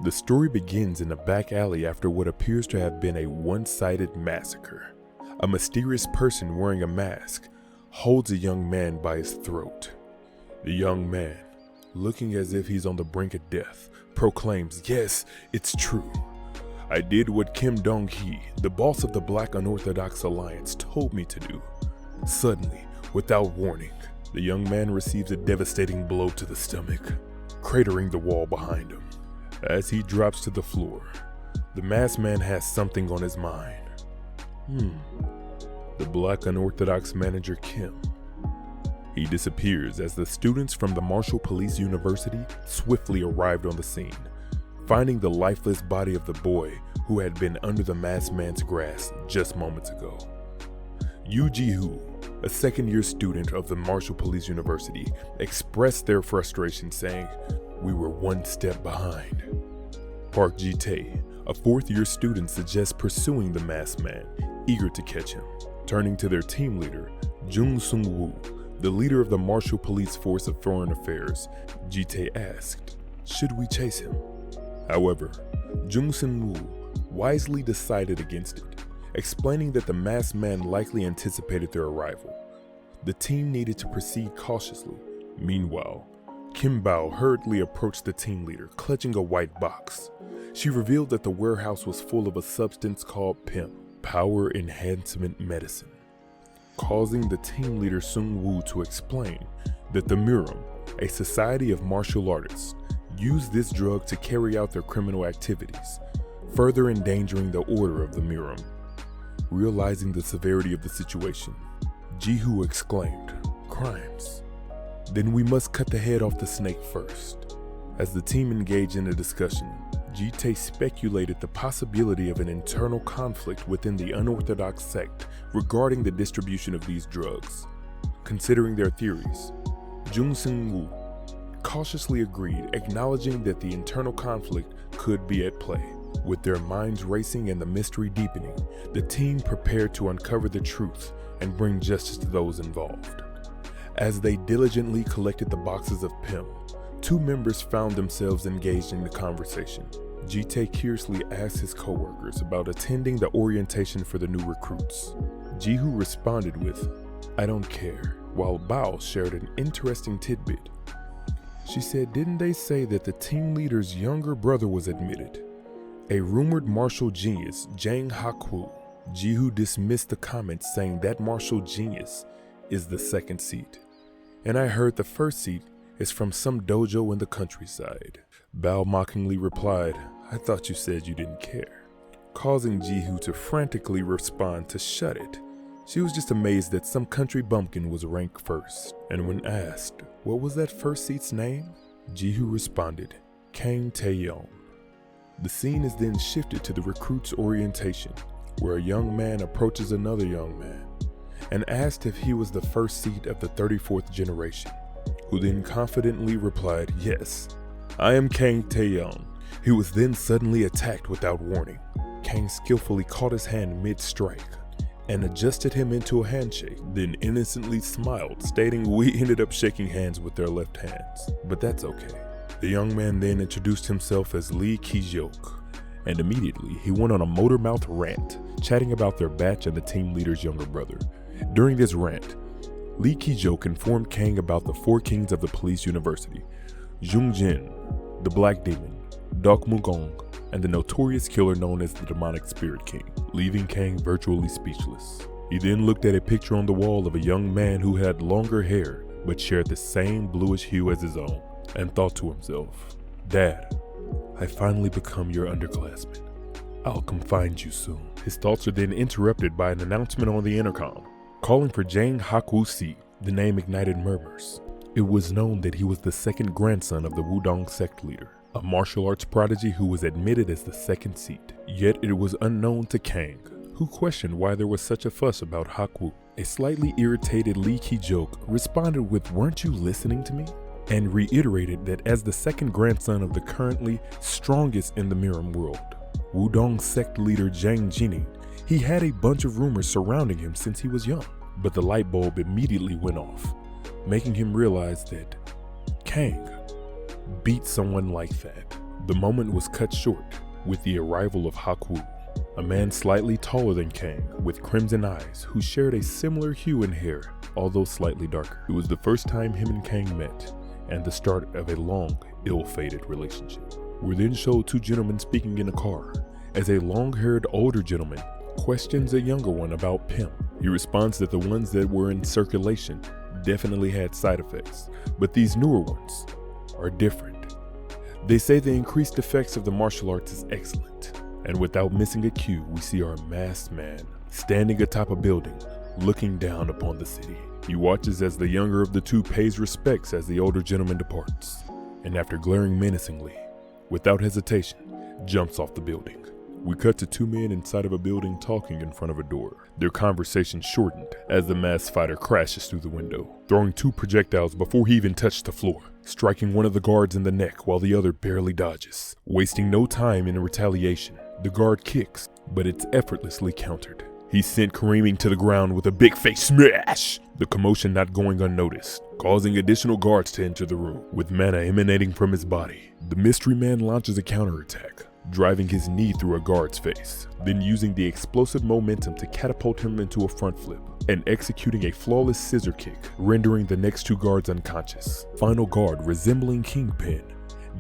The story begins in a back alley after what appears to have been a one-sided massacre. A mysterious person wearing a mask holds a young man by his throat. The young man, looking as if he's on the brink of death, proclaims, "Yes, it's true. I did what Kim Dong-hee, the boss of the Black Unorthodox Alliance, told me to do." Suddenly, without warning, the young man receives a devastating blow to the stomach, cratering the wall behind him. As he drops to the floor, the masked man has something on his mind. The Black Unorthodox manager Kim. He disappears as the students from the Marshall Police University swiftly arrived on the scene, finding the lifeless body of the boy who had been under the masked man's grasp just moments ago. Yoo Ji-hoo, a second-year student of the Marshall Police University, expressed their frustration saying, "We were one step behind." Park Ji-tae, a fourth-year student, suggests pursuing the masked man, eager to catch him. Turning to their team leader, Jung Sung-woo, the leader of the Marshall Police Force of Foreign Affairs, Ji-tae asked, "Should we chase him?" However, Jung Sung-woo wisely decided against it, explaining that the masked man likely anticipated their arrival. The team needed to proceed cautiously. Meanwhile, Kim Bao hurriedly approached the team leader, clutching a white box. She revealed that the warehouse was full of a substance called PEM, Power Enhancement Medicine, causing the team leader Sung-woo to explain that the Murim, a society of martial artists, used this drug to carry out their criminal activities, further endangering the order of the Murim. Realizing the severity of the situation, Ji-hoo exclaimed, "Crimes. Then we must cut the head off the snake first." As the team engaged in a discussion, Ji-tae speculated the possibility of an internal conflict within the unorthodox sect regarding the distribution of these drugs. Considering their theories, Jung Sung-woo cautiously agreed, acknowledging that the internal conflict could be at play. With their minds racing and the mystery deepening, the team prepared to uncover the truth and bring justice to those involved. As they diligently collected the boxes of PEM, two members found themselves engaged in the conversation. Ji-tae curiously asked his co-workers about attending the orientation for the new recruits. Ji-hoo responded with, "I don't care," while Bao shared an interesting tidbit. She said, "Didn't they say that the team leader's younger brother was admitted? A rumored martial genius, Jang Hak-woo." Ji-hoo dismissed the comment, saying that martial genius is the second seat. "And I heard the first seat is from some dojo in the countryside." Bao mockingly replied, "I thought you said you didn't care," causing Ji-hoo to frantically respond to shut it. She was just amazed that some country bumpkin was ranked first, and when asked, "What was that first seat's name?" Ji-hoo responded, "Kang Tae-yeon." The scene is then shifted to the recruit's orientation, where a young man approaches another young man and asked if he was the first seat of the 34th generation, who then confidently replied, "Yes, I am Kang Tae-yeon." He was then suddenly attacked without warning. Kang skillfully caught his hand mid-strike and adjusted him into a handshake, then innocently smiled, stating, "We ended up shaking hands with their left hands, but that's okay." The young man then introduced himself as Lee Ki-jok, and immediately he went on a motor-mouth rant, chatting about their batch and the team leader's younger brother. During this rant, Lee Ki-jok informed Kang about the four kings of the police university, Jung Jin, the Black Demon, Dok Mugong, and the notorious killer known as the Demonic Spirit King, leaving Kang virtually speechless. He then looked at a picture on the wall of a young man who had longer hair but shared the same bluish hue as his own, and thought to himself, "Dad, I finally become your underclassman. I'll come find you soon." His thoughts are then interrupted by an announcement on the intercom, calling for Jang Hak-woo-si. The name ignited murmurs. It was known that he was the second grandson of the Wudong sect leader, a martial arts prodigy who was admitted as the second seat. Yet it was unknown to Kang, who questioned why there was such a fuss about Hak-woo. A slightly irritated Lee Ki-jok responded with, "Weren't you listening to me?" and reiterated that as the second grandson of the currently strongest in the Murim world, Wudong sect leader Jang Jinin, he had a bunch of rumors surrounding him since he was young. But the light bulb immediately went off, making him realize that Kang beat someone like that. The moment was cut short with the arrival of Hakwoo, a man slightly taller than Kang with crimson eyes who shared a similar hue and hair, although slightly darker. It was the first time him and Kang met and the start of a long, ill-fated relationship. We're then showed two gentlemen speaking in a car as a long-haired older gentleman questions a younger one about Pym. He responds that the ones that were in circulation definitely had side effects, but these newer ones are different. They say the increased effects of the martial arts is excellent, and without missing a cue, we see our masked man standing atop a building, looking down upon the city. He watches as the younger of the two pays respects as the older gentleman departs, and after glaring menacingly, without hesitation, jumps off the building. We cut to two men inside of a building talking in front of a door. Their conversation shortened as the masked fighter crashes through the window, throwing two projectiles before he even touched the floor, striking one of the guards in the neck while the other barely dodges. Wasting no time in retaliation, the guard kicks, but it's effortlessly countered. He's sent careening to the ground with a big face smash, the commotion not going unnoticed, causing additional guards to enter the room. With mana emanating from his body, the mystery man launches a counterattack, driving his knee through a guard's face, then using the explosive momentum to catapult him into a front flip, and executing a flawless scissor kick, rendering the next two guards unconscious. Final guard, resembling Kingpin,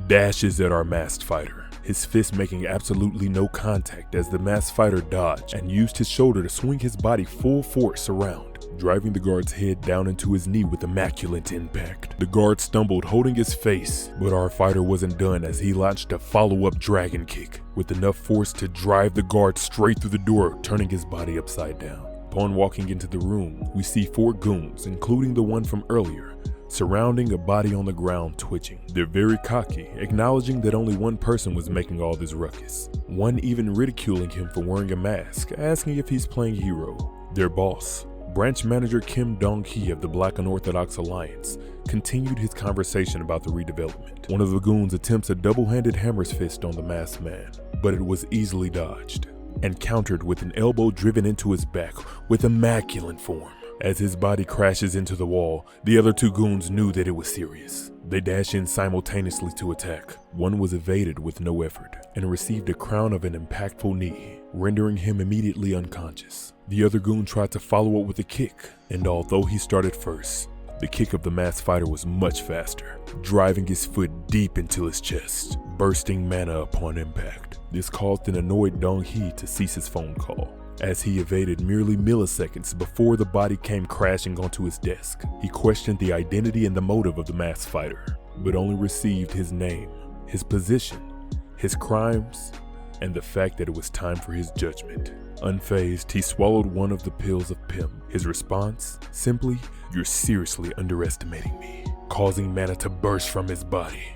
dashes at our masked fighter, his fist making absolutely no contact as the masked fighter dodged and used his shoulder to swing his body full force around, driving the guard's head down into his knee with immaculate impact. The guard stumbled, holding his face, but our fighter wasn't done as he launched a follow-up dragon kick with enough force to drive the guard straight through the door, turning his body upside down. Upon walking into the room, we see four goons, including the one from earlier, surrounding a body on the ground twitching. They're very cocky, acknowledging that only one person was making all this ruckus. One even ridiculing him for wearing a mask, asking if he's playing hero. Their boss, Branch Manager Kim Dong-hee of the Black Unorthodox Alliance, continued his conversation about the redevelopment. One of the goons attempts a double-handed hammer's fist on the masked man, but it was easily dodged and countered with an elbow driven into his back with immaculate form. As his body crashes into the wall, the other two goons knew that it was serious. They dash in simultaneously to attack. One was evaded with no effort and received a crown of an impactful knee, rendering him immediately unconscious. The other goon tried to follow up with a kick, and although he started first, the kick of the masked fighter was much faster, driving his foot deep into his chest, bursting mana upon impact. This caused an annoyed Dong-hee to cease his phone call, as he evaded merely milliseconds before the body came crashing onto his desk. He questioned the identity and the motive of the masked fighter, but only received his name, his position, his crimes, and the fact that it was time for his judgment. Unfazed, he swallowed one of the pills of Pym. His response? Simply, "You're seriously underestimating me," causing mana to burst from his body.